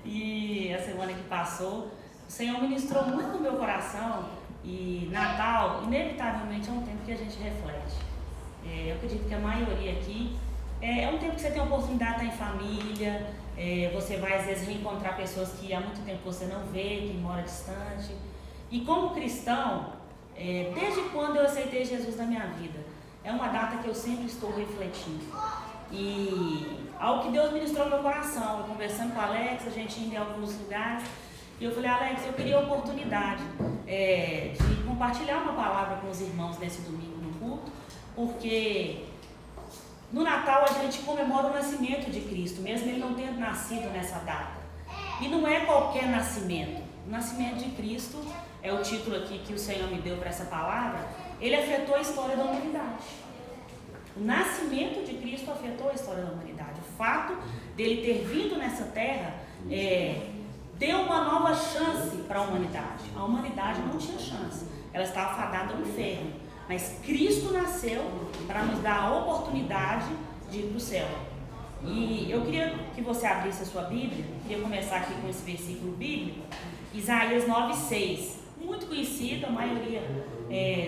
E a semana que passou, o Senhor ministrou muito no meu coração. E Natal, inevitavelmente, é um tempo que a gente reflete. Eu acredito que a maioria aqui é um tempo que você tem a oportunidade de estar em família. Você vai às vezes reencontrar pessoas que há muito tempo você não vê, que moram distante. E como cristão, desde quando eu aceitei Jesus na minha vida, é uma data que eu sempre estou refletindo. E algo que Deus ministrou no meu coração, eu conversando com a Alex, a gente indo em alguns lugares, e eu falei: Alex, eu queria a oportunidade de compartilhar uma palavra com os irmãos nesse domingo no culto, porque no Natal a gente comemora o nascimento de Cristo, mesmo ele não tendo nascido nessa data. E não é qualquer nascimento. O nascimento de Cristo é o título aqui que o Senhor me deu para essa palavra. Ele afetou a história da humanidade. O nascimento de Cristo afetou a história da humanidade. O fato dele ter vindo nessa terra deu uma nova chance para a humanidade. A humanidade não tinha chance, ela estava fadada ao inferno. Mas Cristo nasceu para nos dar a oportunidade de ir para o céu. E eu queria que você abrisse a sua Bíblia. Eu queria começar aqui com esse versículo bíblico, Isaías 9:6. Muito conhecido, a maioria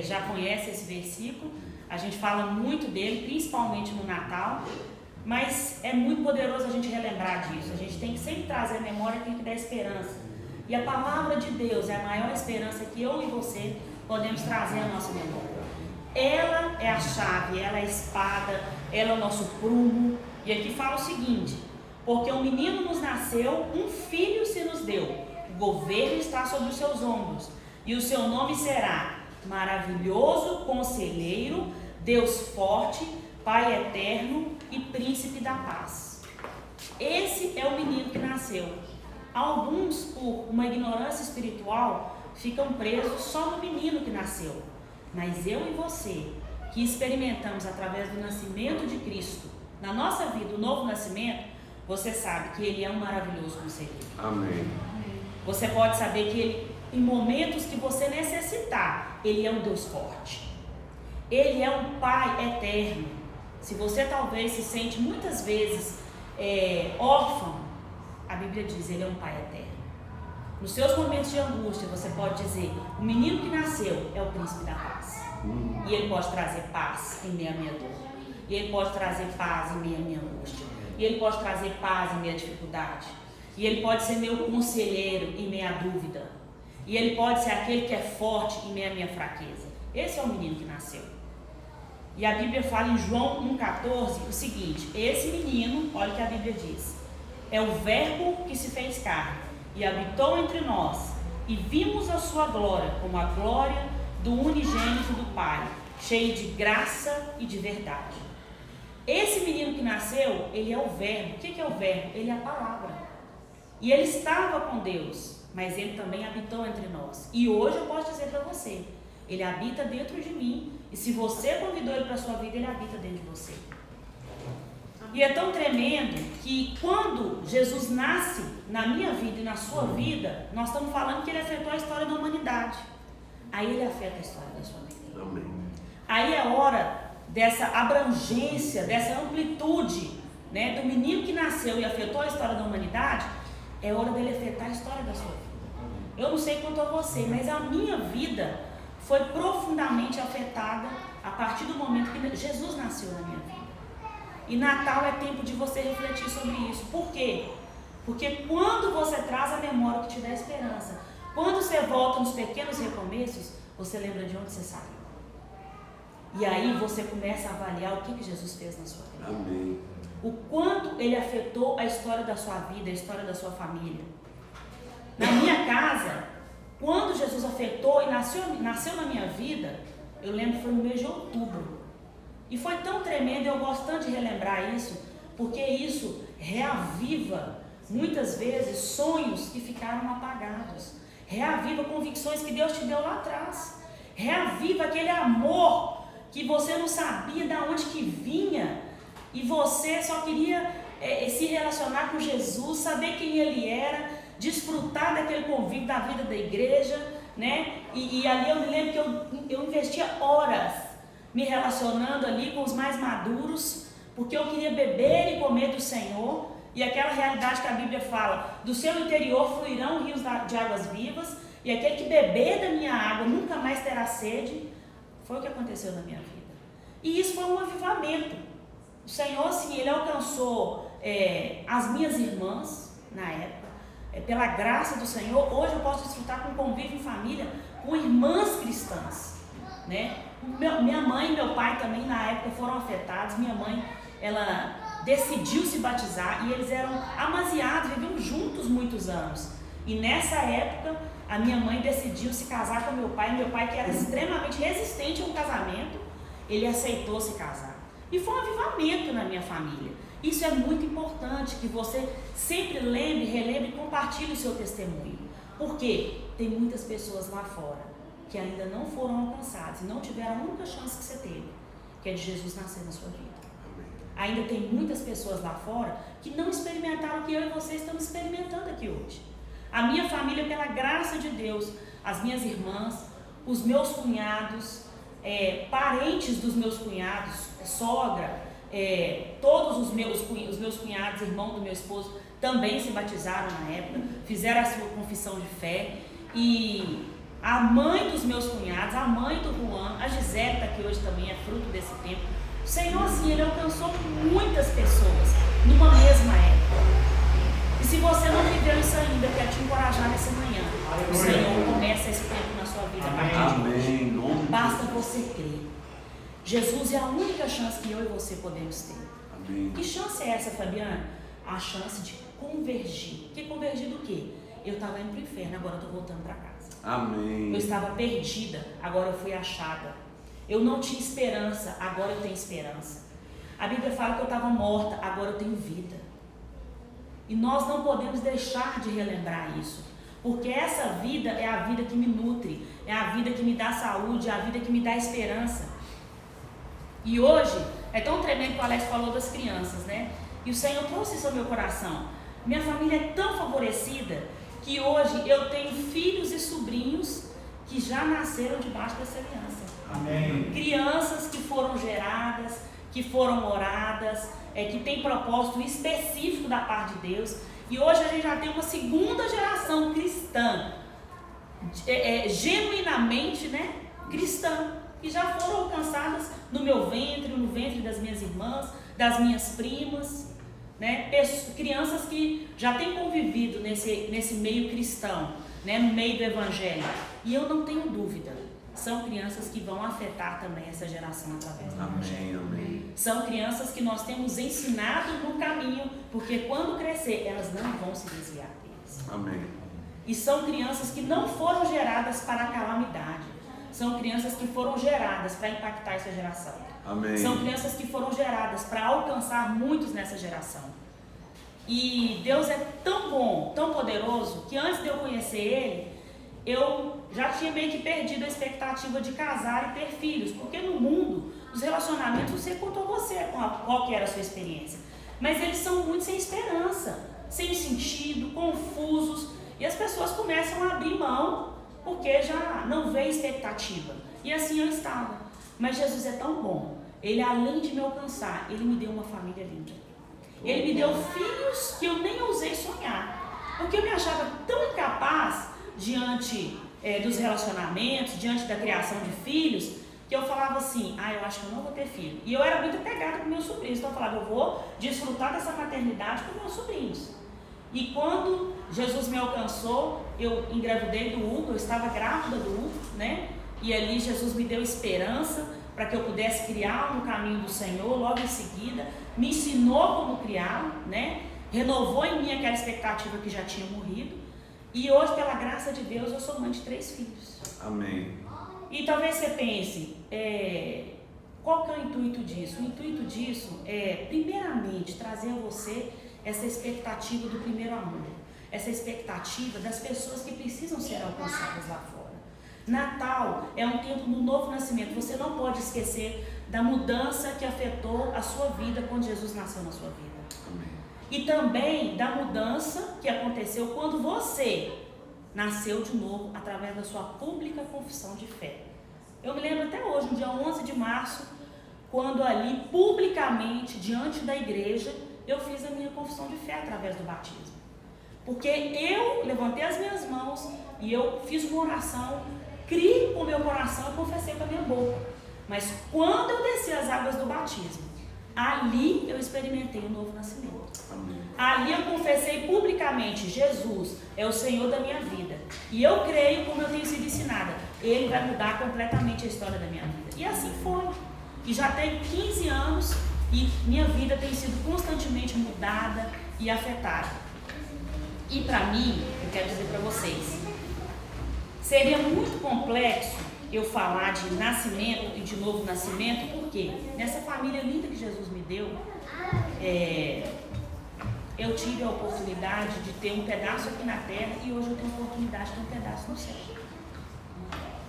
já conhece esse versículo. A gente fala muito dele, principalmente no Natal. Mas é muito poderoso a gente relembrar disso. A gente tem que sempre trazer a memória, tem que dar esperança. E a palavra de Deus é a maior esperança que eu e você podemos trazer à nossa memória. Ela é a chave, ela é a espada, ela é o nosso prumo. E aqui fala o seguinte: porque um menino nos nasceu, um filho se nos deu, o governo está sobre os seus ombros, e o seu nome será Maravilhoso Conselheiro, Deus Forte, Pai Eterno e Príncipe da Paz. Esse é o menino que nasceu. Alguns, por uma ignorância espiritual, ficam presos só no menino que nasceu. Mas eu e você, que experimentamos através do nascimento de Cristo, na nossa vida, o novo nascimento, você sabe que Ele é um maravilhoso conselheiro. Amém. Você pode saber que Ele, em momentos que você necessitar, Ele é um Deus forte. Ele é um Pai eterno. Se você talvez se sente muitas vezes órfão, a Bíblia diz: Ele é um Pai eterno. Nos seus momentos de angústia, você pode dizer: o menino que nasceu é o príncipe da paz. E ele pode trazer paz em meio à minha dor. E ele pode trazer paz em meio à minha angústia. E ele pode trazer paz em meio à dificuldade. E ele pode ser meu conselheiro em meio à dúvida. E ele pode ser aquele que é forte em meio à minha fraqueza. Esse é o menino que nasceu. E a Bíblia fala em João 1,14 o seguinte: esse menino, olha o que a Bíblia diz, é o verbo que se fez carne e habitou entre nós, e vimos a sua glória como a glória do unigênito do Pai, cheio de graça e de verdade. Esse menino que nasceu, ele é o verbo. O que é o verbo? Ele é a palavra. E ele estava com Deus, mas ele também habitou entre nós. E hoje eu posso dizer para você, ele habita dentro de mim. E se você convidou ele para a sua vida, ele habita dentro de você. E é tão tremendo que quando Jesus nasce na minha vida e na sua vida, nós estamos falando que ele afetou a história da humanidade. Aí ele afeta a história da sua vida. Amém. Aí é hora dessa abrangência, dessa amplitude, né, do menino que nasceu e afetou a história da humanidade. É hora dele afetar a história da sua vida. Eu não sei quanto a você, mas a minha vida foi profundamente afetada a partir do momento que Jesus nasceu na minha vida. E Natal é tempo de você refletir sobre isso. Por quê? Porque quando você traz a memória que te dá esperança, quando você volta nos pequenos recomeços, você lembra de onde você saiu. E aí você começa a avaliar o que Jesus fez na sua vida. Amém. O quanto ele afetou a história da sua vida, a história da sua família. Na minha casa, quando Jesus afetou e nasceu na minha vida, eu lembro que foi no mês de outubro. E foi tão tremendo, eu gosto tanto de relembrar isso, porque isso reaviva, muitas vezes, sonhos que ficaram apagados. Reaviva convicções que Deus te deu lá atrás. Reaviva aquele amor que você não sabia de onde que vinha, e você só queria se relacionar com Jesus, saber quem Ele era, desfrutar daquele convívio da vida da igreja, né? E ali eu me lembro que eu investia horas me relacionando ali com os mais maduros, porque eu queria beber e comer do Senhor, E aquela realidade que a Bíblia fala, do seu interior fluirão rios de águas vivas, e aquele que beber da minha água nunca mais terá sede, foi o que aconteceu na minha vida. E isso foi um avivamento. O Senhor, sim, Ele alcançou as minhas irmãs na época. Pela graça do Senhor, hoje eu posso desfrutar com convívio em família, com irmãs cristãs, né? Minha mãe e meu pai também na época foram afetados. Minha mãe, ela decidiu se batizar e eles eram amaziados, viviam juntos muitos anos. E nessa época, a minha mãe decidiu se casar com meu pai, que era extremamente resistente a um casamento, ele aceitou se casar. E foi um avivamento na minha família. Isso é muito importante, que você sempre lembre, relembre e compartilhe o seu testemunho. Porque tem muitas pessoas lá fora que ainda não foram alcançadas e não tiveram a única chance que você teve, que é de Jesus nascer na sua vida. Ainda tem muitas pessoas lá fora que não experimentaram o que eu e você estamos experimentando aqui hoje. A minha família, pela graça de Deus, as minhas irmãs, os meus cunhados, parentes dos meus cunhados, sogra, todos os meus cunhados, irmão do meu esposo, também se batizaram na época, fizeram a sua confissão de fé. E a mãe dos meus cunhados, a mãe do Juan, a Gisele está aqui hoje também, é fruto desse tempo. O Senhor, sim, Ele alcançou muitas pessoas numa mesma época. E se você não viveu isso ainda, eu quero te encorajar nessa manhã. O Senhor começa esse tempo na sua vida a partir de hoje. Basta você crer. Jesus é a única chance que eu e você podemos ter. Amém. Que chance é essa, Fabiana? A chance de convergir. Que convergir do quê? Eu estava indo para o inferno, agora eu estou voltando para casa. Amém. Eu estava perdida, agora eu fui achada. Eu não tinha esperança, agora eu tenho esperança. A Bíblia fala que eu estava morta, agora eu tenho vida. E nós não podemos deixar de relembrar isso, porque essa vida é a vida que me nutre, é a vida que me dá saúde, é a vida que me dá esperança. E hoje, é tão tremendo que o Alex falou das crianças, né? E o Senhor trouxe isso ao meu coração. Minha família é tão favorecida que hoje eu tenho filhos e sobrinhos que já nasceram debaixo dessa aliança. Amém. Crianças que foram geradas, que foram oradas, que tem propósito específico da parte de Deus. E hoje a gente já tem uma segunda geração cristã, genuinamente, né, cristã, que já foram alcançadas no meu ventre, no ventre das minhas irmãs, das minhas primas, né, crianças que já têm convivido nesse meio cristão, né, no meio do evangelho. E eu não tenho dúvida, são crianças que vão afetar também essa geração através do evangelho. Amém. São crianças que nós temos ensinado no caminho, porque quando crescer, elas não vão se desviar deles. Amém. E são crianças que não foram geradas para a calamidade. São crianças que foram geradas para impactar essa geração. Amém. São crianças que foram geradas para alcançar muitos nessa geração. E Deus é tão bom, tão poderoso, que antes de eu conhecer Ele, eu já tinha meio que perdido a expectativa de casar e ter filhos. Porque no mundo, os relacionamentos, você contou qual que era a sua experiência. Mas eles são muito sem esperança, sem sentido, confusos. E as pessoas começam a abrir mão, porque já não vê expectativa. E assim eu estava. Mas Jesus é tão bom. Ele, além de me alcançar, Ele me deu uma família linda. Ele me deu filhos que eu nem ousei sonhar. Porque eu me achava tão incapaz diante dos relacionamentos, diante da criação de filhos, que eu falava assim, eu acho que eu não vou ter filho. E eu era muito apegada com meus sobrinhos. Então eu falava, eu vou desfrutar dessa maternidade com meus sobrinhos. E quando Jesus me alcançou, eu engravidei do Hugo, eu estava grávida do Hugo, né? E ali Jesus me deu esperança para que eu pudesse criá-lo no caminho do Senhor. Logo em seguida, me ensinou como criá-lo, né? Renovou em mim aquela expectativa que já tinha morrido. E hoje, pela graça de Deus, eu sou mãe de 3 filhos. Amém. E talvez você pense, qual que é o intuito disso? O intuito disso é, primeiramente, trazer a você essa expectativa do primeiro amor. Essa expectativa das pessoas que precisam ser alcançadas lá fora. Natal é um tempo do novo nascimento. Você não pode esquecer da mudança que afetou a sua vida quando Jesus nasceu na sua vida. Amém. E também da mudança que aconteceu quando você nasceu de novo através da sua pública confissão de fé. Eu me lembro até hoje, no dia 11 de março, quando ali publicamente, diante da igreja, eu fiz a minha confissão de fé através do batismo. Porque eu levantei as minhas mãos e eu fiz uma oração, criei com o meu coração e confessei com a minha boca. Mas quando eu desci as águas do batismo, ali eu experimentei o novo nascimento. Amém. Ali eu confessei publicamente, Jesus é o Senhor da minha vida. E eu creio, como eu tenho sido ensinada, Ele vai mudar completamente a história da minha vida. E assim foi. E já tenho 15 anos e minha vida tem sido constantemente mudada e afetada. E para mim, eu quero dizer para vocês, seria muito complexo eu falar de nascimento e de novo nascimento, porque nessa família linda que Jesus me deu, eu tive a oportunidade de ter um pedaço aqui na terra e hoje eu tenho a oportunidade de ter um pedaço no céu.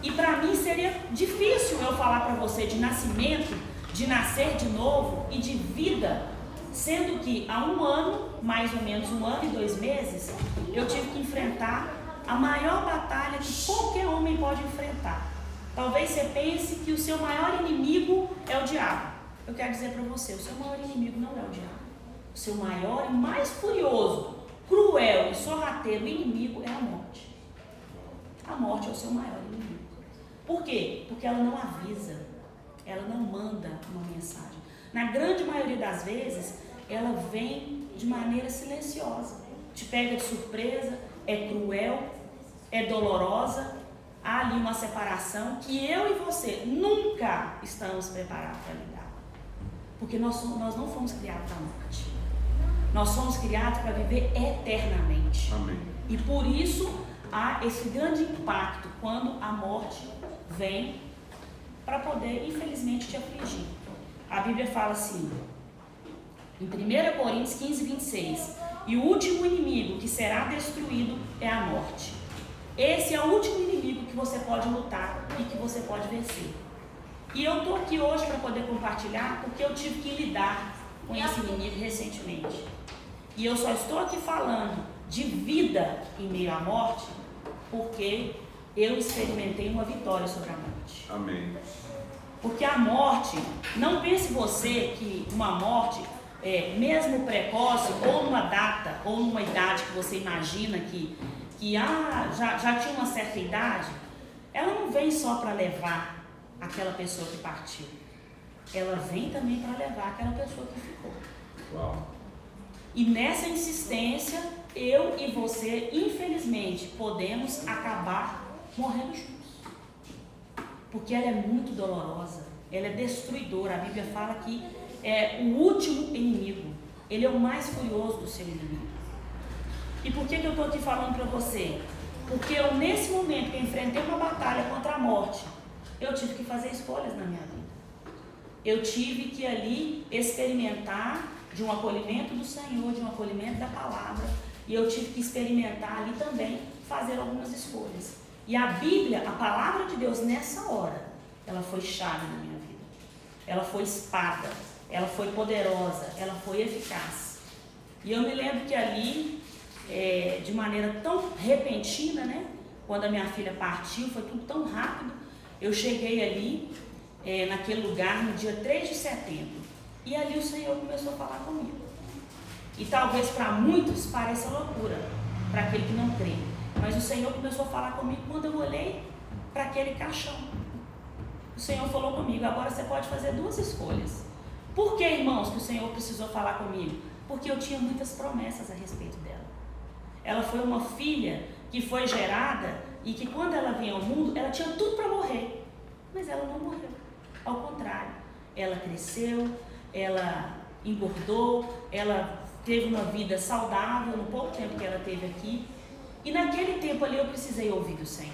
E para mim seria difícil eu falar para você de nascimento, de nascer de novo e de vida, sendo que há um ano, mais ou menos 1 ano e 2 meses, eu tive que enfrentar a maior batalha que qualquer homem pode enfrentar. Talvez você pense que o seu maior inimigo é o diabo. Eu quero dizer para você, o seu maior inimigo não é o diabo. O seu maior e mais furioso, cruel e sorrateiro inimigo é a morte. A morte é o seu maior inimigo. Por quê? Porque ela não avisa, ela não manda uma mensagem. Na grande maioria das vezes, ela vem de maneira silenciosa. Te pega de surpresa, é cruel, é dolorosa. Há ali uma separação que eu e você nunca estamos preparados para lidar. Porque nós não fomos criados para a morte. Nós somos criados para viver eternamente. Amém. E por isso há esse grande impacto quando a morte vem para poder, infelizmente, te afligir. A Bíblia fala assim, em 1 Coríntios 15, 26, e o último inimigo que será destruído é a morte. Esse é o último inimigo que você pode lutar e que você pode vencer. E eu estou aqui hoje para poder compartilhar porque eu tive que lidar com esse inimigo recentemente. E eu só estou aqui falando de vida em meio à morte porque eu experimentei uma vitória sobre a morte. Amém. Porque a morte, não pense você que uma morte, mesmo precoce, ou numa data, ou numa idade que você imagina que já tinha uma certa idade, ela não vem só para levar aquela pessoa que partiu. Ela vem também para levar aquela pessoa que ficou. Uau. E nessa insistência, eu e você, infelizmente, podemos acabar morrendo juntos. Porque ela é muito dolorosa, ela é destruidora. A Bíblia fala que é o último inimigo. Ele é o mais furioso do seu inimigo. E por que eu estou aqui falando para você? Porque eu, nesse momento que eu enfrentei uma batalha contra a morte, eu tive que fazer escolhas na minha vida. Eu tive que ali experimentar de um acolhimento do Senhor, de um acolhimento da palavra, e eu tive que experimentar ali também fazer algumas escolhas. E a Bíblia, a palavra de Deus nessa hora, ela foi chave na minha vida. Ela foi espada, ela foi poderosa, ela foi eficaz. E eu me lembro que ali, de maneira tão repentina, né? Quando a minha filha partiu, foi tudo tão rápido. Eu cheguei ali, naquele lugar, no dia 3 de setembro. E ali o Senhor começou a falar comigo. E talvez para muitos pareça loucura, para aquele que não crê. Mas o Senhor começou a falar comigo quando eu olhei para aquele caixão. O Senhor falou comigo, agora você pode fazer 2 escolhas. Por que, irmãos, que o Senhor precisou falar comigo? Porque eu tinha muitas promessas a respeito dela. Ela foi uma filha que foi gerada e que quando ela vinha ao mundo, ela tinha tudo para morrer. Mas ela não morreu. Ao contrário, ela cresceu, ela engordou, ela teve uma vida saudável no pouco tempo que ela teve aqui. E naquele tempo ali eu precisei ouvir do Senhor.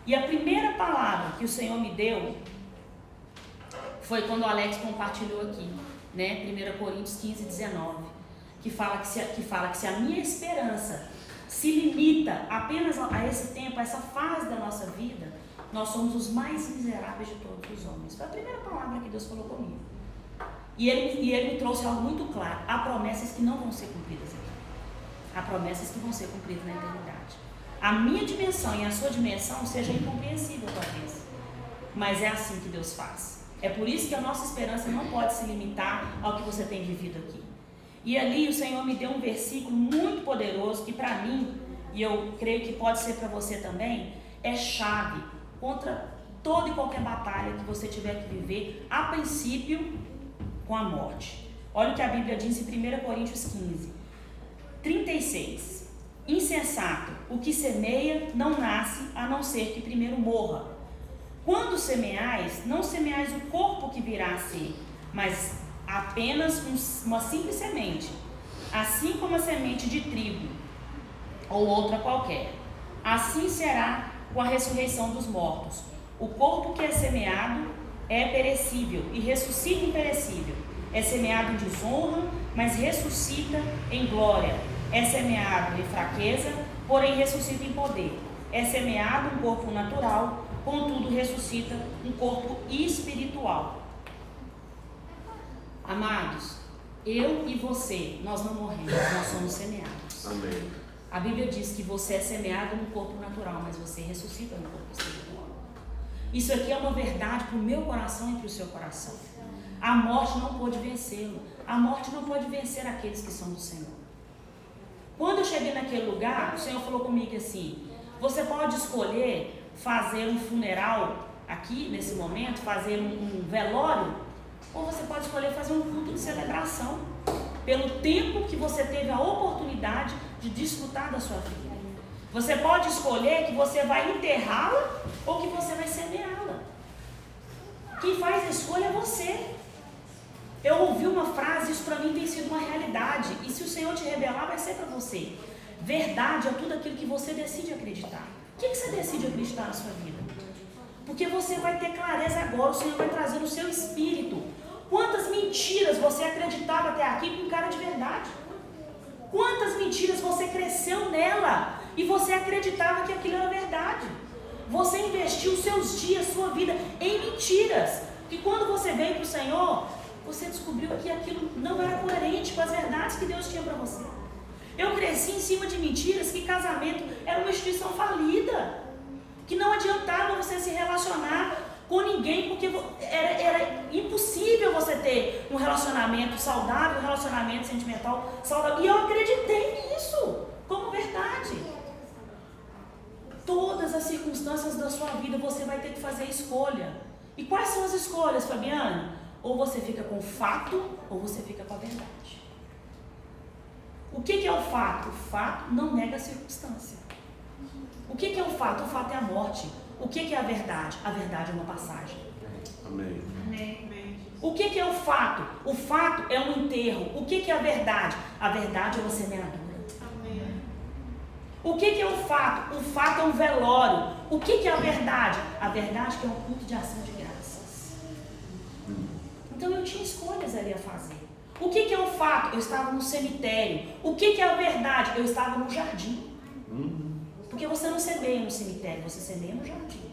E a primeira palavra que o Senhor me deu foi quando o Alex compartilhou aqui, né? 1 Coríntios 15, 19, que fala que se a minha esperança se limita apenas a esse tempo, a essa fase da nossa vida, nós somos os mais miseráveis de todos os homens. Foi a primeira palavra que Deus falou comigo. E ele me trouxe algo muito claro. Há promessas que não vão ser cumpridas aqui. Há promessas que vão ser cumpridas na eternidade. A minha dimensão e a sua dimensão seja incompreensível talvez. Mas é assim que Deus faz. É por isso que a nossa esperança não pode se limitar ao que você tem vivido aqui. E ali o Senhor me deu um versículo muito poderoso que para mim, e eu creio que pode ser para você também, é chave contra toda e qualquer batalha que você tiver que viver, a princípio com a morte. Olha o que a Bíblia diz em 1 Coríntios 15, 36. Insensato, o que semeia não nasce, a não ser que primeiro morra. Quando semeais, não semeais o corpo que virá a ser, mas apenas uma simples semente, assim como a semente de trigo ou outra qualquer. Assim será com a ressurreição dos mortos. O corpo que é semeado é perecível e ressuscita imperecível. É semeado em desonra, mas ressuscita em glória. É semeado em fraqueza, porém ressuscita em poder. É semeado um corpo natural, contudo ressuscita um corpo espiritual. Amados, eu e você, nós não morremos, nós somos semeados. Amém. A Bíblia diz que você é semeado no corpo natural, mas você ressuscita no corpo espiritual. Isso aqui é uma verdade para o meu coração e para o seu coração. A morte não pode vencê-lo. A morte não pode vencer aqueles que são do Senhor. Quando eu cheguei naquele lugar, o Senhor falou comigo assim: você pode escolher fazer um funeral aqui, nesse momento, fazer um velório, ou você pode escolher fazer um culto de celebração, pelo tempo que você teve a oportunidade de desfrutar da sua vida. Você pode escolher que você vai enterrá-la ou que você vai semeá-la. Quem faz a escolha é você. Eu ouvi uma frase, isso para mim tem sido uma realidade, e se o Senhor te revelar, vai ser para você. Verdade é tudo aquilo que você decide acreditar. O que você decide acreditar na sua vida? Porque você vai ter clareza agora, o Senhor vai trazer no seu espírito. Quantas mentiras você acreditava até aqui com cara de verdade? Quantas mentiras você cresceu nela e você acreditava que aquilo era verdade? Você investiu seus dias, sua vida em mentiras. E quando você veio para o Senhor, você descobriu que aquilo não era coerente com as verdades que Deus tinha para você. Eu cresci em cima de mentiras que casamento era uma instituição falida, que não adiantava você se relacionar com ninguém, porque era impossível você ter um relacionamento saudável, um relacionamento sentimental saudável. E eu acreditei nisso como verdade. Todas as circunstâncias da sua vida você vai ter que fazer escolha. E quais são as escolhas, Fabiane? Ou você fica com o fato, ou você fica com a verdade. O que é o fato? O fato não nega a circunstância. O que é o fato? O fato é a morte. O que é a verdade? A verdade é uma passagem. Amém. O que é o fato? O fato é um enterro. O que é a verdade? A verdade é uma semeadura. O que é o fato? O fato é um velório. O que é a verdade? A verdade é um culto de ação de graças. Então eu tinha escolhas ali a fazer. O que é o fato? Eu estava no cemitério. O que é a verdade? Eu estava no jardim. Porque você não semeia no cemitério, você semeia no jardim.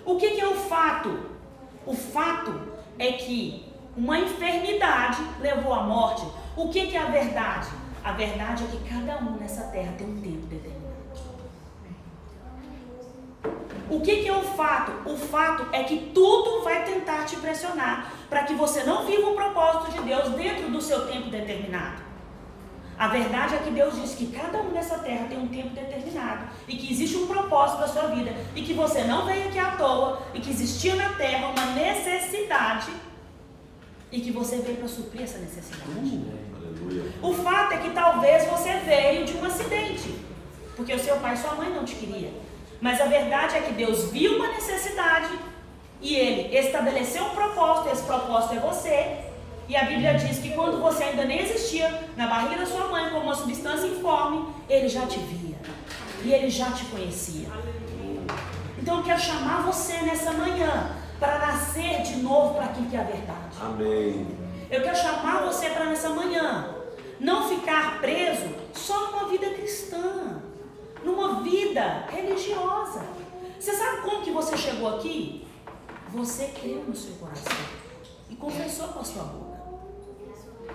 O que é o fato? O fato é que uma enfermidade levou à morte. O que é a verdade? A verdade é que cada um nessa terra tem um tempo determinado. O que é o fato? O fato é que tudo vai tentar te pressionar para que você não viva o propósito de Deus dentro do seu tempo determinado. A verdade é que Deus diz que cada um nessa terra tem um tempo determinado e que existe um propósito para a sua vida e que você não veio aqui à toa e que existia na terra uma necessidade e que você veio para suprir essa necessidade. O fato é que talvez você veio de um acidente, porque o seu pai e sua mãe não te queriam. Mas a verdade é que Deus viu uma necessidade e Ele estabeleceu um propósito, esse propósito é você. E a Bíblia diz que quando você ainda nem existia na barriga da sua mãe como uma substância informe, Ele já te via e Ele já te conhecia. Então eu quero chamar você nessa manhã para nascer de novo para aquilo que é a verdade. Amém. Eu quero chamar você para nessa manhã não ficar preso só numa vida cristã, numa vida religiosa. Você sabe como que você chegou aqui? Você creu no seu coração e confessou com a sua boca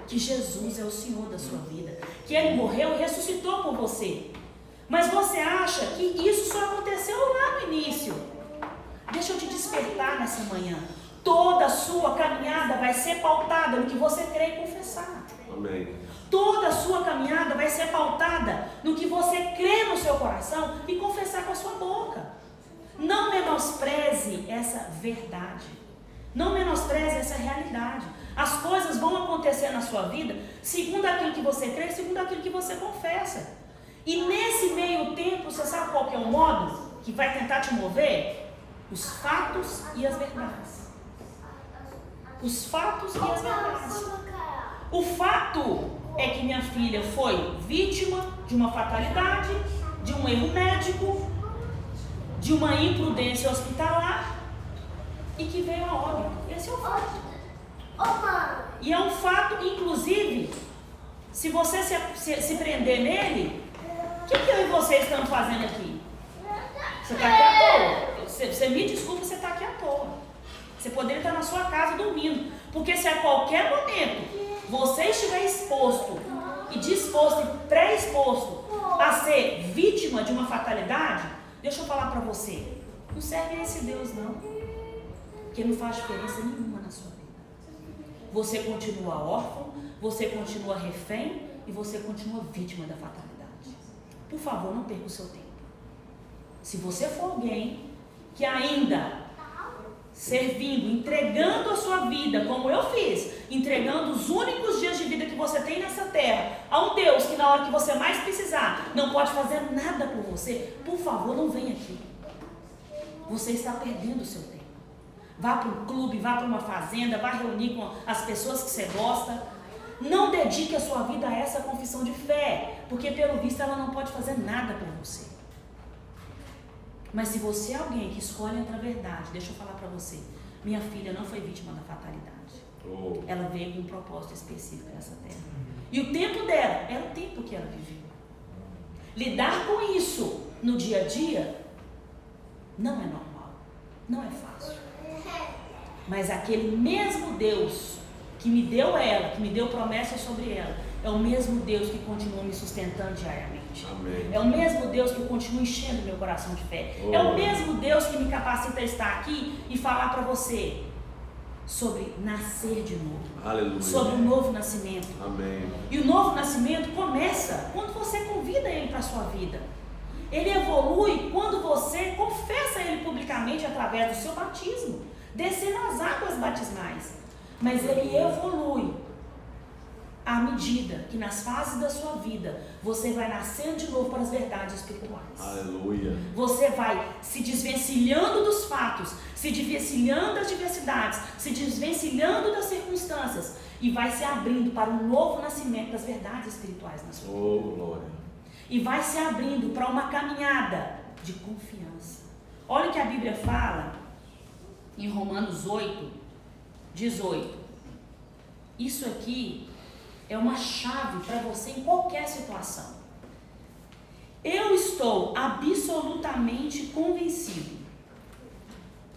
que Jesus é o Senhor da sua vida, que Ele morreu e ressuscitou por você. Mas você acha que isso só aconteceu lá no início? Deixa eu te despertar nessa manhã. Toda a sua caminhada vai ser pautada no que você crê e confessar. Amém. Toda a sua caminhada vai ser pautada no que você crê no seu coração e confessar com a sua boca. Não menospreze essa verdade. Não menospreze essa realidade. As coisas vão acontecer na sua vida segundo aquilo que você crê, segundo aquilo que você confessa. E nesse meio tempo, você sabe qual que é o modo que vai tentar te mover? Os fatos e as verdades. Os fatos e as verdades. O fato é que minha filha foi vítima de uma fatalidade, de um erro médico, de uma imprudência hospitalar e que veio a óbito. Esse é o fato. E é um fato, inclusive, se você se prender nele, o que eu e você estamos fazendo aqui? Você está aqui à toa. Você me desculpa, você está aqui à toa. Você poderia estar na sua casa dormindo. Porque se a qualquer momento você estiver exposto e disposto e pré-exposto a ser vítima de uma fatalidade, deixa eu falar para você, não serve a esse Deus não. Porque não faz diferença nenhuma na sua vida. Você continua órfão, você continua refém e você continua vítima da fatalidade. Por favor, não perca o seu tempo. Se você for alguém que ainda servindo, entregando a sua vida, como eu fiz, entregando os únicos dias de vida que você tem nessa terra, a um Deus que na hora que você mais precisar, não pode fazer nada por você, por favor, não venha aqui. Você está perdendo o seu tempo. Vá para um clube, vá para uma fazenda, vá reunir com as pessoas que você gosta. Não dedique a sua vida a essa confissão de fé, porque pelo visto ela não pode fazer nada por você. Mas se você é alguém que escolhe entre a verdade, deixa eu falar para você, minha filha não foi vítima da fatalidade. Ela veio com um propósito específico nessa terra. E o tempo dela era o tempo que ela viveu. Lidar com isso no dia a dia não é normal, não é fácil. Mas aquele mesmo Deus que me deu ela, que me deu promessas sobre ela, é o mesmo Deus que continua me sustentando diariamente. Amém. É o mesmo Deus que continua enchendo meu coração de fé. É o mesmo Deus que me capacita a estar aqui e falar para você sobre nascer de novo. Aleluia. Sobre o novo nascimento. Amém. E o novo nascimento começa quando você convida ele para a sua vida. Ele evolui quando você confessa ele publicamente através do seu batismo, descendo as águas batismais. Mas ele evolui à medida que nas fases da sua vida você vai nascendo de novo para as verdades espirituais. Aleluia. Você vai se desvencilhando dos fatos, se desvencilhando das diversidades, se desvencilhando das circunstâncias e vai se abrindo para um novo nascimento das verdades espirituais na sua vida. Oh, glória. E vai se abrindo para uma caminhada de confiança. Olha o que a Bíblia fala em Romanos 8:18. Isso aqui é uma chave para você em qualquer situação. Eu estou absolutamente convencido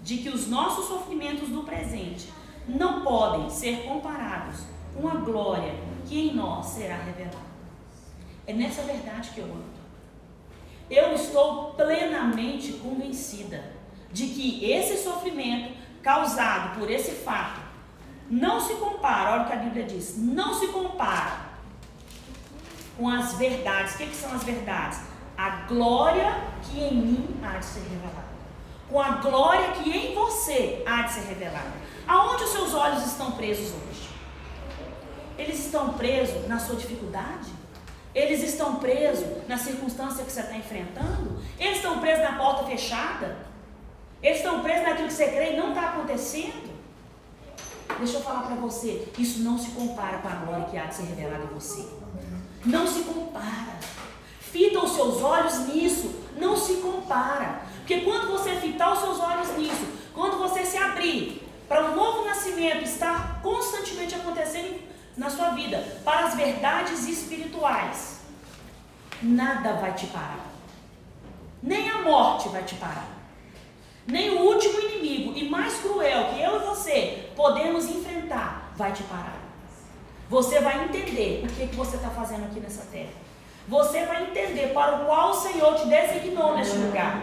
de que os nossos sofrimentos do presente não podem ser comparados com a glória que em nós será revelada. É nessa verdade que eu ando. Eu estou plenamente convencida de que esse sofrimento causado por esse fato não se compara, olha o que a Bíblia diz, não se compara com as verdades. O que são as verdades? A glória que em mim há de ser revelada. Com a glória que em você há de ser revelada. Aonde os seus olhos estão presos hoje? Eles estão presos na sua dificuldade? Eles estão presos na circunstância que você está enfrentando? Eles estão presos na porta fechada? Eles estão presos naquilo que você crê e não está acontecendo? Deixa eu falar para você, isso não se compara com a glória que há de ser revelada em você. Não se compara. Fita os seus olhos nisso, não se compara. Porque quando você fitar os seus olhos nisso, quando você se abrir para um novo nascimento estar constantemente acontecendo na sua vida, para as verdades espirituais, nada vai te parar. Nem a morte vai te parar. Nem o último inimigo e mais cruel que eu e você podemos enfrentar vai te parar. Você vai entender o que você está fazendo aqui nessa terra. Você vai entender para o qual o Senhor te designou neste lugar.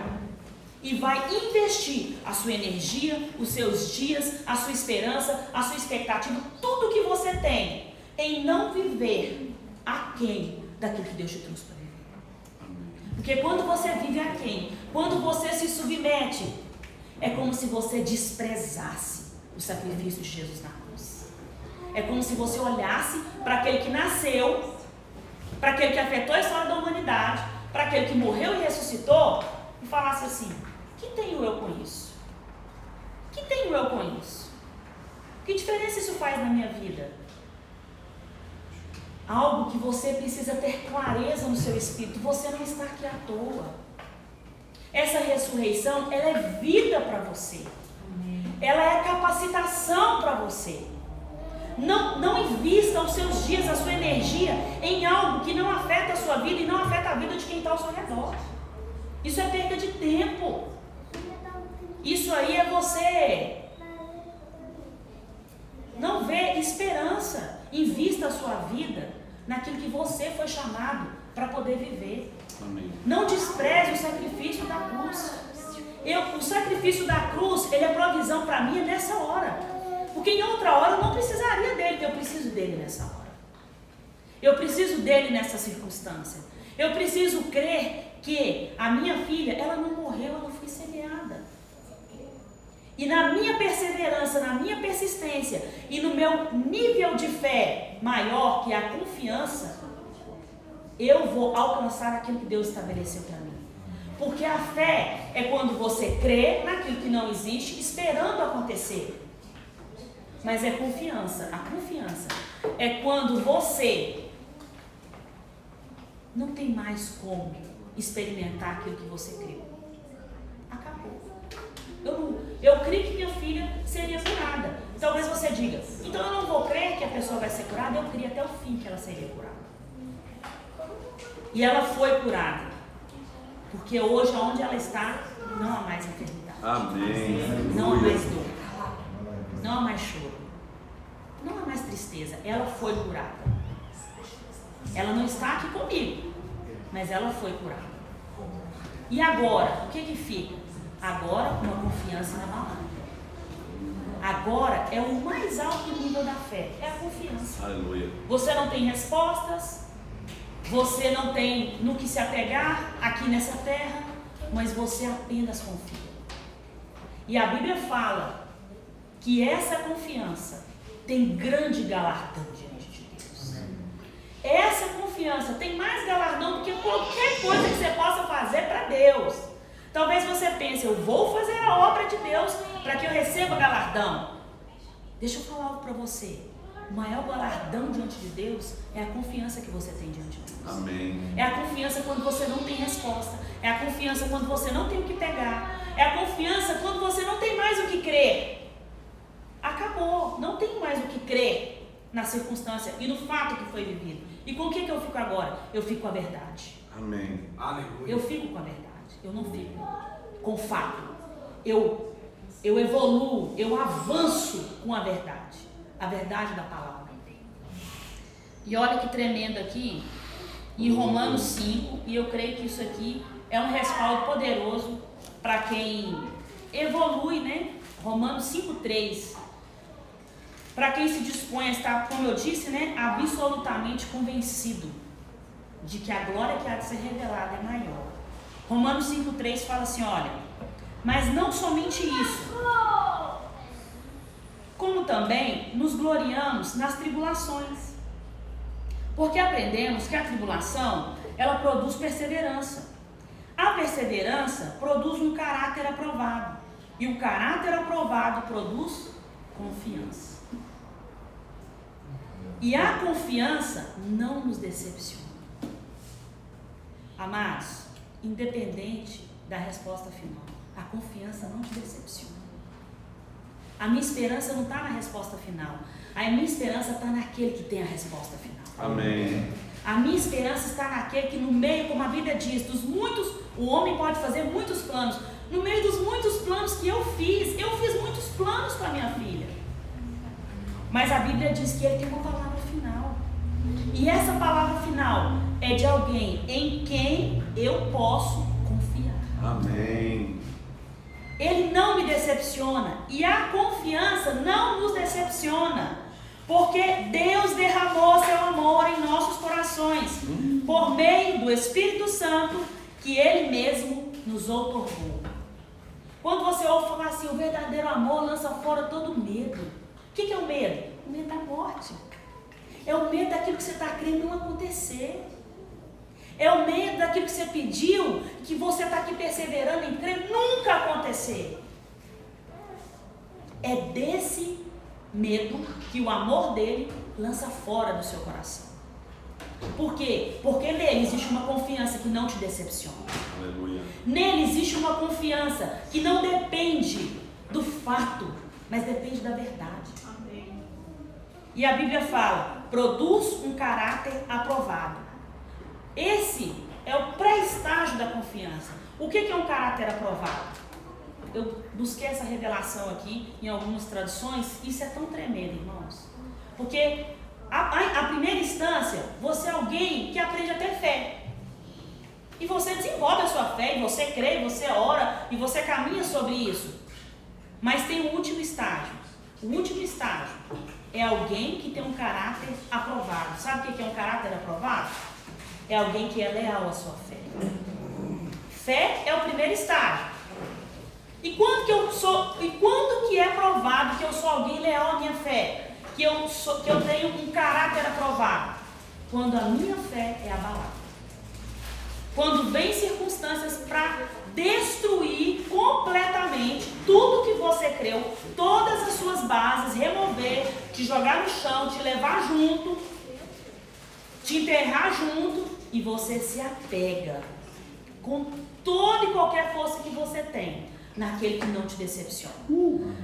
e vai investir a sua energia, os seus dias, a sua esperança, a sua expectativa, tudo que você tem, em não viver aquém daquilo que Deus te trouxe para viver. Porque quando você vive aquém, quando você se submete, é como se você desprezasse o sacrifício de Jesus na cruz. É como se você olhasse para aquele que nasceu, para aquele que afetou a história da humanidade, para aquele que morreu e ressuscitou, e falasse assim: que tenho eu com isso? Que tenho eu com isso? Que diferença isso faz na minha vida? Algo que você precisa ter clareza no seu espírito. Você não está aqui à toa. Essa ressurreição, ela é vida para você. Ela é capacitação para você. Não invista os seus dias, a sua energia em algo que não afeta a sua vida e não afeta a vida de quem está ao seu redor. Isso é perda de tempo. Isso aí é você não ver esperança. Invista a sua vida naquilo que você foi chamado para poder viver. Amém. Não despreze o sacrifício da cruz. O sacrifício da cruz, ele é provisão para mim nessa hora. Porque em outra hora eu não precisaria dele, eu preciso dele nessa hora. Eu preciso dele nessa circunstância. Eu preciso crer que a minha filha, ela não morreu, ela foi semeada. E na minha perseverança, na minha persistência e no meu nível de fé maior, que é a confiança, eu vou alcançar aquilo que Deus estabeleceu para mim. Porque a fé é quando você crê naquilo que não existe, esperando acontecer. Mas é confiança. A confiança é quando você não tem mais como experimentar aquilo que você creu. Acabou. Eu creio que minha filha seria curada. Talvez você diga: então eu não vou crer que a pessoa vai ser curada. Eu creio até o fim que ela seria curada. E ela foi curada. Porque hoje, onde ela está, não há mais enfermidade. Amém. Não há mais dor. Não há mais choro. Não há mais tristeza. Ela foi curada. Ela não está aqui comigo, mas ela foi curada. E agora, o que fica? Agora, uma confiança na balança. Agora é o mais alto nível da fé. É a confiança. Aleluia. Você não tem respostas. Você não tem no que se apegar aqui nessa terra, mas você apenas confia. E a Bíblia fala que essa confiança tem grande galardão diante de Deus. Essa confiança tem mais galardão do que qualquer coisa que você possa fazer para Deus. Talvez você pense: eu vou fazer a obra de Deus para que eu receba galardão. Deixa eu falar algo para você. O maior galardão diante de Deus é a confiança que você tem diante de Deus. Amém. É a confiança quando você não tem resposta. É a confiança quando você não tem o que pegar. É a confiança quando você não tem mais o que crer. Acabou. Não tem mais o que crer na circunstância e no fato que foi vivido. E com o que eu fico agora? Eu fico com a verdade. Amém. Aleluia. Eu fico com a verdade. Eu não fico com o fato. Eu evoluo, eu avanço com a verdade. A verdade da palavra. E olha que tremendo aqui, em Romanos 5, e eu creio que isso aqui é um respaldo poderoso para quem evolui, né? Romanos 5:3. Para quem se dispõe a estar, como eu disse, né? Absolutamente convencido de que a glória que há de ser revelada é maior. Romanos 5:3 fala assim: olha, mas não somente isso, como também nos gloriamos nas tribulações, porque aprendemos que a tribulação, ela produz perseverança. A perseverança produz um caráter aprovado, e o caráter aprovado produz confiança. E a confiança não nos decepciona. Amados, independente da resposta final, a confiança não te decepciona. A minha esperança não está na resposta final. A minha esperança está naquele que tem a resposta final. Amém. A minha esperança está naquele que no meio, como a Bíblia diz, dos muitos, o homem pode fazer muitos planos. No meio dos muitos planos que eu fiz muitos planos para minha filha. Mas a Bíblia diz que ele tem uma palavra final. E essa palavra final é de alguém em quem eu posso confiar. Amém. Ele não me decepciona. E a confiança não nos decepciona. Porque Deus derramou seu amor em nossos corações. Por meio do Espírito Santo que Ele mesmo nos outorgou. Quando você ouve falar assim, o verdadeiro amor lança fora todo medo. O que é o medo? O medo da morte. É o medo daquilo que você está crendo não acontecer. É o medo daquilo que você pediu, que você está aqui perseverando em crer, nunca acontecer. É desse medo que o amor dele lança fora do seu coração. Por quê? Porque nele existe uma confiança que não te decepciona. Aleluia. Nele existe uma confiança que não depende do fato, mas depende da verdade. Amém. E a Bíblia fala, produz um caráter aprovado. Esse é o pré-estágio da confiança. O que é um caráter aprovado? Eu busquei essa revelação aqui em algumas traduções. Isso é tão tremendo, irmãos. Porque a primeira instância, você é alguém que aprende a ter fé. E você desenvolve a sua fé, e você crê, e você ora, e você caminha sobre isso. Mas tem o último estágio. O último estágio é alguém que tem um caráter aprovado. Sabe o que é um caráter aprovado? É alguém que é leal à sua fé. Fé é o primeiro estágio. E quando que é provado que eu sou alguém leal à minha fé? Que eu tenho um caráter aprovado? Quando a minha fé é abalada. Quando vem circunstâncias para destruir completamente tudo que você creu, todas as suas bases, remover, te jogar no chão, te levar junto, te enterrar junto, e você se apega com toda e qualquer força que você tem naquele que não te decepciona,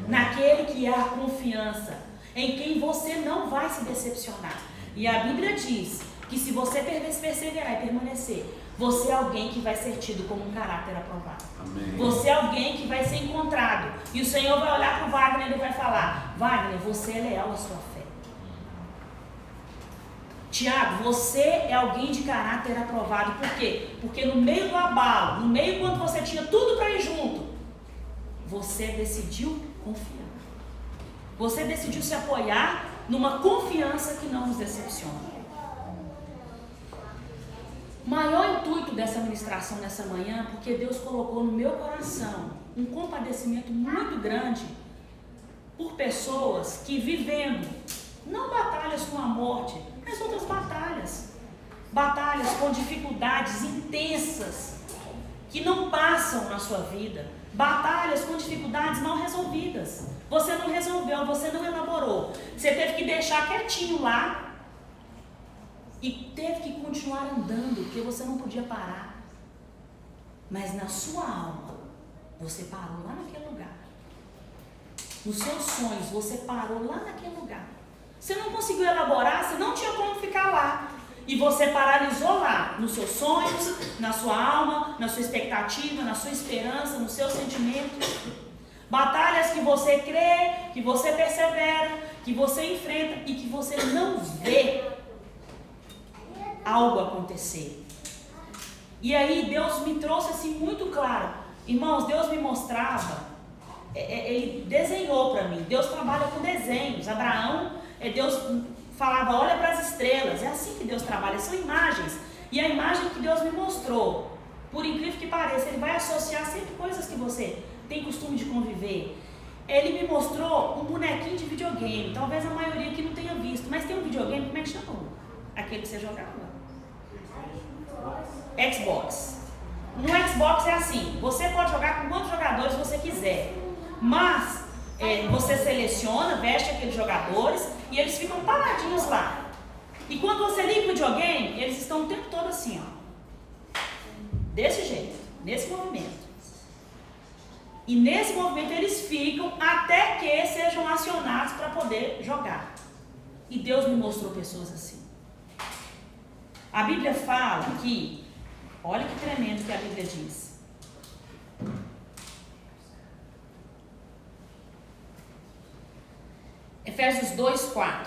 naquele que há confiança, em quem você não vai se decepcionar. E a Bíblia diz que se você perseverar e permanecer, você é alguém que vai ser tido como um caráter aprovado. Amém. Você é alguém que vai ser encontrado. E o Senhor vai olhar para o Wagner e vai falar, Wagner, você é leal à sua fé. Tiago, você é alguém de caráter aprovado. Por quê? Porque no meio do abalo, no meio quando você tinha tudo para ir junto, você decidiu confiar. Você decidiu se apoiar numa confiança que não nos decepciona. O maior intuito dessa ministração nessa manhã, porque Deus colocou no meu coração um compadecimento muito grande por pessoas que vivendo, não batalhas com a morte, mas outras batalhas. Batalhas com dificuldades intensas, que não passam na sua vida. Batalhas com dificuldades mal resolvidas. Você não resolveu, você não elaborou. Você teve que deixar quietinho lá e teve que continuar andando, porque você não podia parar. Mas na sua alma, você parou lá naquele lugar. Nos seus sonhos, você parou lá naquele lugar. Você não conseguiu elaborar, você não tinha como ficar lá. E você paralisou lá, nos seus sonhos, na sua alma, na sua expectativa, na sua esperança, nos seus sentimentos. Batalhas que você crê, que você persevera, que você enfrenta e que você não vê algo acontecer. E aí Deus me trouxe assim muito claro. Irmãos, Deus me mostrava, Ele desenhou para mim. Deus trabalha com desenhos. Abraão, Deus falava, olha para as estrelas. É assim que Deus trabalha, são imagens. E a imagem que Deus me mostrou, por incrível que pareça, Ele vai associar sempre coisas que você tem costume de conviver. Ele me mostrou um bonequinho de videogame. Talvez a maioria aqui não tenha visto, mas tem um videogame, como é que chama? Aquele que você jogava? Xbox. No Xbox é assim, você pode jogar com quantos jogadores você quiser, mas você seleciona, veste aqueles jogadores e eles ficam paradinhos lá. E quando você liga o videogame, eles estão o tempo todo assim, ó, desse jeito, nesse movimento. E nesse movimento eles ficam até que sejam acionados para poder jogar. E Deus me mostrou pessoas assim. A Bíblia fala que, olha que tremendo que a Bíblia diz. Efésios 2:4.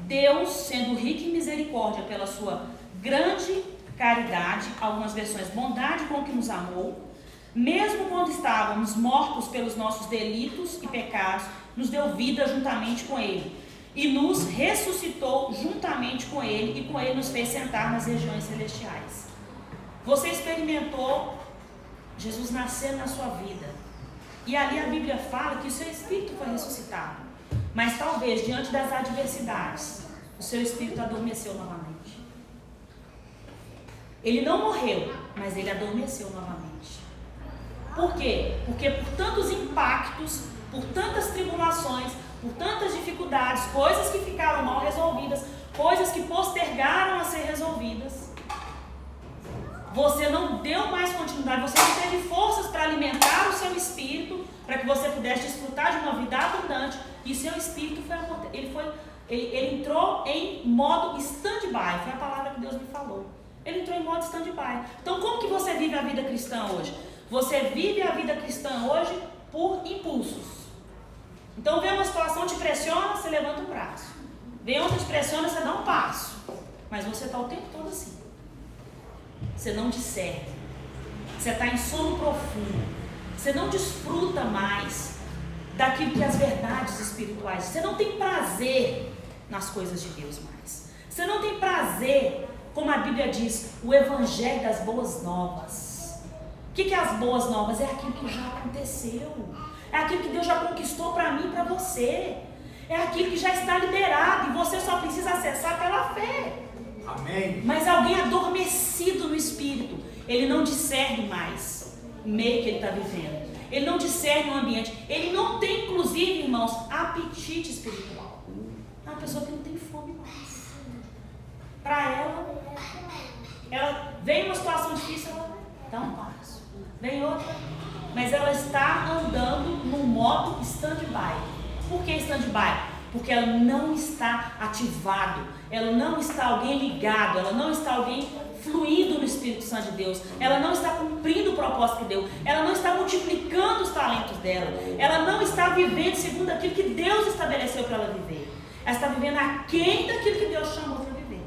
Deus, sendo rico em misericórdia pela sua grande caridade, algumas versões, bondade com que nos amou, mesmo quando estávamos mortos pelos nossos delitos e pecados, nos deu vida juntamente com Ele, e nos ressuscitou juntamente com Ele, e com Ele nos fez sentar nas regiões celestiais. Você experimentou Jesus nascer na sua vida, e ali a Bíblia fala que o seu espírito foi ressuscitado, mas talvez diante das adversidades, o seu espírito adormeceu novamente. Ele não morreu, mas ele adormeceu novamente. Por quê? Porque por tantos impactos, por tantas tribulações, por tantas dificuldades, coisas que ficaram mal resolvidas, coisas que postergaram a ser resolvidas, você não deu mais continuidade, você não teve forças para alimentar o seu espírito, para que você pudesse desfrutar de uma vida abundante, e o seu espírito ele entrou em modo stand-by, foi a palavra que Deus me falou. Ele entrou em modo stand-by. Então, como que você vive a vida cristã hoje? Você vive a vida cristã hoje por impulsos. Então, vem uma situação, te pressiona, você levanta um braço. Vem outra, te pressiona, você dá um passo. Mas você está o tempo todo assim. Você não discerne. Você está em sono profundo. Você não desfruta mais daquilo que as verdades espirituais. Você não tem prazer nas coisas de Deus mais. Você não tem prazer, como a Bíblia diz, o evangelho das boas novas. O que é as boas novas? É aquilo que já aconteceu. É aquilo que Deus já conquistou para mim e para você. É aquilo que já está liberado e você só precisa acessar pela fé. Amém. Mas alguém adormecido no espírito, ele não discerne mais o meio que ele está vivendo. Ele não discerne o ambiente. Ele não tem, inclusive, irmãos, apetite espiritual. É uma pessoa que não tem fome mais. Para ela vem uma situação difícil, ela dá um passo. Vem outra, mas ela está andando no modo stand-by. Por que stand-by? Porque ela não está ativado, ela não está alguém ligado, ela não está alguém fluindo no Espírito Santo de Deus, ela não está cumprindo o propósito que deu, ela não está multiplicando os talentos dela, ela não está vivendo segundo aquilo que Deus estabeleceu para ela viver. Ela está vivendo aquém daquilo que Deus chamou para viver.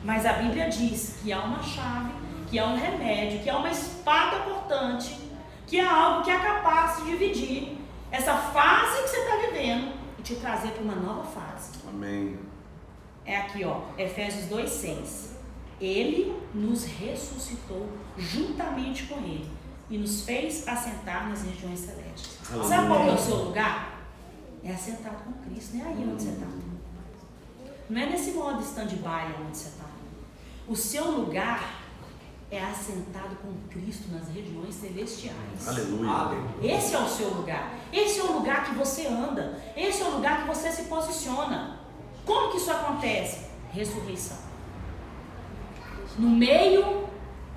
Mas a Bíblia diz que há uma chave, que há um remédio, que há uma espada cortante, que há algo que é capaz de dividir essa fase que você está vivendo e te trazer para uma nova fase. Amém. É aqui, ó, Efésios 2:6. Ele nos ressuscitou juntamente com Ele e nos fez assentar nas regiões celestes. Aleluia. Sabe qual é o seu lugar? É assentado com Cristo, não é aí onde você está. Não é nesse modo stand-by onde você está. O seu lugar é assentado com Cristo nas regiões celestiais. Aleluia. Esse é o seu lugar. Esse é o lugar que você anda. Esse é o lugar que você se posiciona. Como que isso acontece? Ressurreição. No meio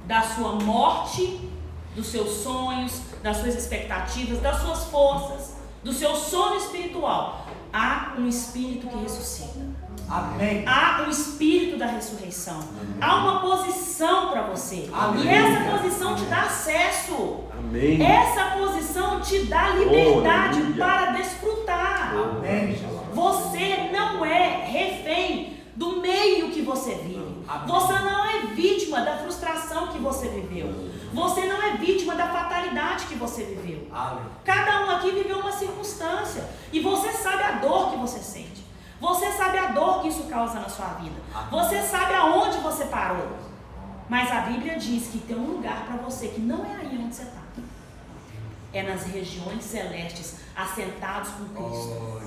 da sua morte, dos seus sonhos, das suas expectativas, das suas forças, do seu sono espiritual, há um espírito que ressuscita. Amém. Há um espírito da ressurreição. Há uma posição para você. Amém. E essa posição te dá acesso. Amém. Essa posição te dá liberdade para desfrutar. Amém. Você não é refém do meio que você vive. Você não é vítima da frustração que você viveu. Você não é vítima da fatalidade que você viveu. Cada um aqui viveu uma circunstância. E você sabe a dor que você sente. Você sabe a dor que isso causa na sua vida. Você sabe aonde você parou. Mas a Bíblia diz que tem um lugar para você que não é aí onde você está. É nas regiões celestes, assentados com Cristo.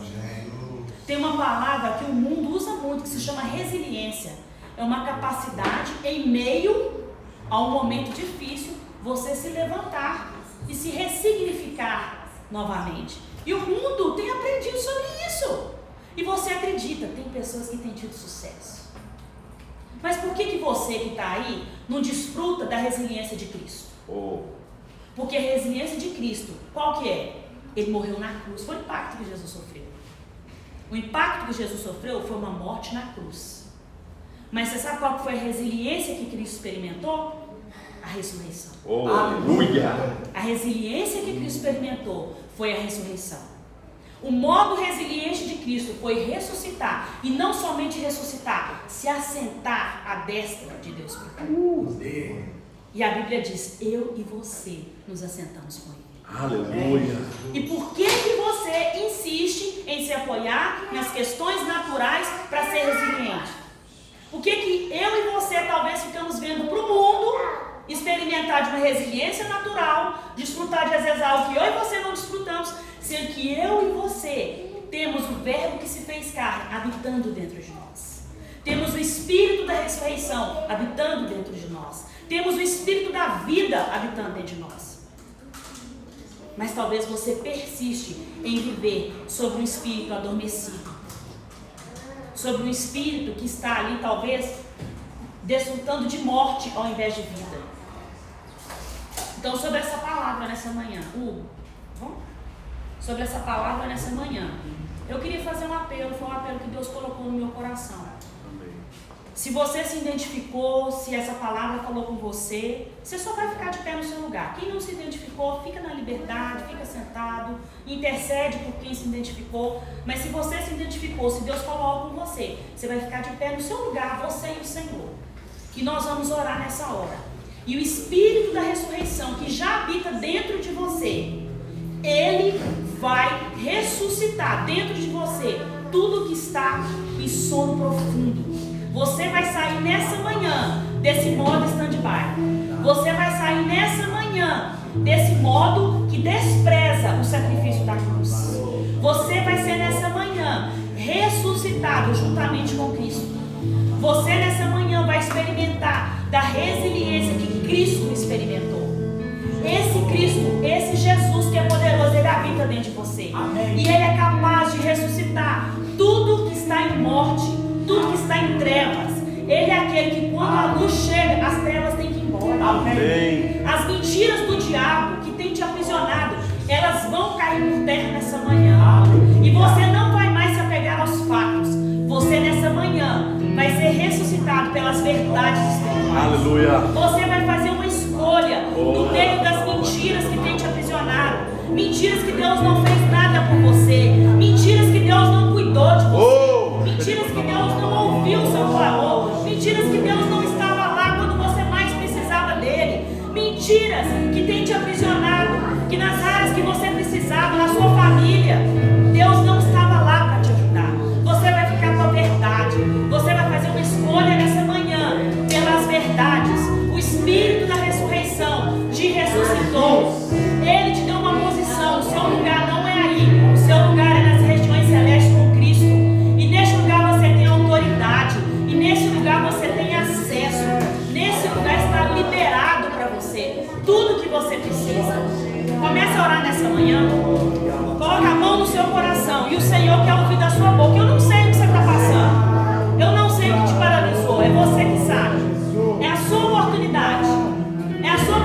Tem uma palavra que o mundo usa muito, que se chama resiliência. É uma capacidade em meio a um momento difícil, você se levantar e se ressignificar novamente. E o mundo tem aprendido sobre isso. E você acredita, tem pessoas que têm tido sucesso. Mas por que você que está aí não desfruta da resiliência de Cristo? Porque a resiliência de Cristo, qual que é? Ele morreu na cruz, foi o impacto que Jesus sofreu. O impacto que Jesus sofreu foi uma morte na cruz. Mas você sabe qual que foi a resiliência que Cristo experimentou? A ressurreição. Aleluia! A resiliência que Cristo experimentou foi a ressurreição. O modo resiliente de Cristo foi ressuscitar, e não somente ressuscitar, se assentar à destra de Deus. E E a Bíblia diz, eu e você nos assentamos com Ele. Aleluia. E por que você insiste em se apoiar nas questões naturais para ser resiliente? Por que eu e você talvez ficamos vendo para o mundo experimentar de uma resiliência natural, desfrutar de às vezes algo que eu e você não desfrutamos, sendo que eu e você temos o verbo que se fez carne habitando dentro de nós. Temos o Espírito da ressurreição habitando dentro de nós. Temos o Espírito da vida habitando dentro de nós. Mas talvez você persiste em viver sobre um espírito adormecido. Sobre um espírito que está ali talvez desfrutando de morte ao invés de vida. Então sobre essa palavra nessa manhã, sobre essa palavra nessa manhã, eu queria fazer um apelo, foi um apelo que Deus colocou no meu coração. Se você se identificou, se essa palavra falou com você, você só vai ficar de pé no seu lugar. Quem não se identificou, fica na liberdade, fica sentado, intercede por quem se identificou. Mas se você se identificou, se Deus falou algo com você, você vai ficar de pé no seu lugar, você e o Senhor. Que nós vamos orar nessa hora. E o Espírito da ressurreição que já habita dentro de você, Ele vai ressuscitar dentro de você tudo que está em sono profundo. Você vai sair nessa manhã desse modo stand-by. Você vai sair nessa manhã desse modo que despreza o sacrifício da cruz. Você vai ser nessa manhã ressuscitado juntamente com Cristo. Você nessa manhã vai experimentar da resiliência que Cristo experimentou. Esse Cristo, esse Jesus que é poderoso, Ele habita dentro de você. Amém. E Ele é capaz de ressuscitar tudo que está em morte, tudo que está em trevas. Ele é aquele que quando a luz chega, as trevas têm que ir embora. Amém. As mentiras do diabo que tem te aprisionado, elas vão cair por terra nessa manhã. E você não vai mais se apegar aos fatos. Você nessa manhã vai ser ressuscitado pelas verdades espirituais. Aleluia. Você vai fazer uma escolha no meio das mentiras que tem te aprisionado. Mentiras que Deus não fez nada por você. Mentiras que Deus não cuidou de você. Mentiras que Deus não ouviu o seu clamor. Mentiras que Deus não estava lá quando você mais precisava dele. Mentiras que tem te aprisionado, que nas áreas que você precisava, na sua família, Deus não estava lá para te ajudar. Você vai ficar com a verdade. Você vai fazer uma escolha nessa manhã pelas verdades. O Espírito da ressurreição te ressuscitou. Ele te deu uma posição. O seu lugar não é aí. O seu lugar é nas regiões celestes com Cristo. E neste lugar você tem autoridade. E nesse lugar você tem acesso. Nesse lugar está liberado para você tudo que você precisa. Comece a orar nessa manhã. Coloca a mão no seu coração. E o Senhor quer ouvir da sua boca. Eu não